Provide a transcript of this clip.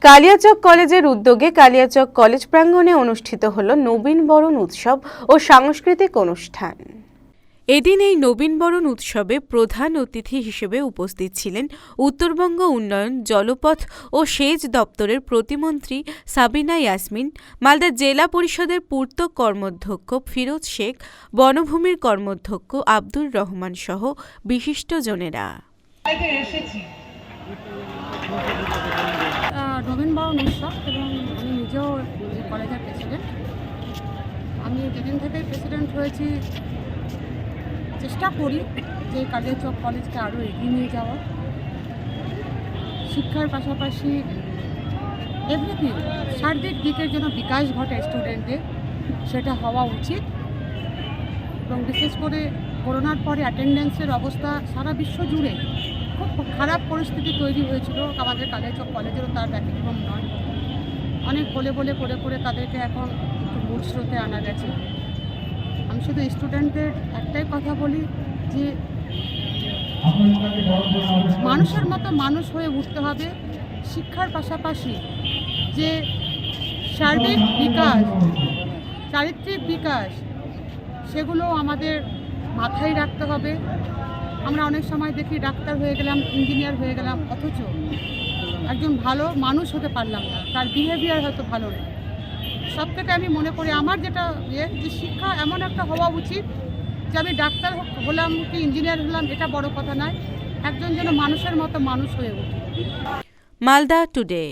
কালিয়াচক কলেজের উদ্যোগে কালিয়াচক কলেজ প্রাঙ্গণে অনুষ্ঠিত হলো নবীনবরণ উৎসব ও সাংস্কৃতিক অনুষ্ঠান। এদিন এই নবীনবরণ উৎসবে প্রধান অতিথি হিসেবে উপস্থিত ছিলেন উত্তরবঙ্গ উন্নয়ন, জলপথ ও সেচ দপ্তরের প্রতিমন্ত্রী সাবিনা ইয়াসমিন, মালদা জেলা পরিষদের পূর্ত কর্মাধ্যক্ষ ফিরোজ শেখ, বনভূমির কর্মাধ্যক্ষ আব্দুর রহমান সহ বিশিষ্টজনেরা। নবীনবরণ উৎসব এবং আমি নিজেও এই কলেজের প্রেসিডেন্ট। আমি যেদিন থেকে প্রেসিডেন্ট হয়েছি চেষ্টা করি যে কালিয়াচক কলেজকে আরও এগিয়ে নিয়ে যাওয়া, শিক্ষার পাশাপাশি এভরিথিং সার্বিক দিকের জন্য বিকাশ ঘটে স্টুডেন্টদের, সেটা হওয়া উচিত। এবং বিশেষ করে করোনার পরে অ্যাটেন্ডেন্সের অবস্থা সারা বিশ্ব জুড়ে খুব খারাপ পরিস্থিতি তৈরি হয়েছিল, আমাদের কালিয়াচক কলেজেরও তার ব্যতিক্রম নয়। অনেক বলে করে তাদেরকে এখন একটু মূল স্রোতে আনা গেছে। আমি শুধু স্টুডেন্টদের একটাই কথা বলি যে মানুষের মতো মানুষ হয়ে উঠতে হবে, শিক্ষার পাশাপাশি যে সার্বিক বিকাশ, চারিত্রিক বিকাশ, সেগুলো আমাদের মাথায় রাখতে হবে। আমরা অনেক সময় দেখি ডাক্তার হয়ে গেলাম, ইঞ্জিনিয়ার হয়ে গেলাম, অথচ একজন ভালো মানুষ হতে পারলাম না, তার বিহেভিয়ার হয়তো ভালো না। সব থেকে আমি মনে করি আমার যেটা যে শিক্ষা এমন একটা হওয়া উচিত যে আমি ডাক্তার হলাম কি ইঞ্জিনিয়ার হলাম এটা বড় কথা নয়, একজন যেন মানুষের মতো মানুষ হয়ে উঠে। মালদা টুডে।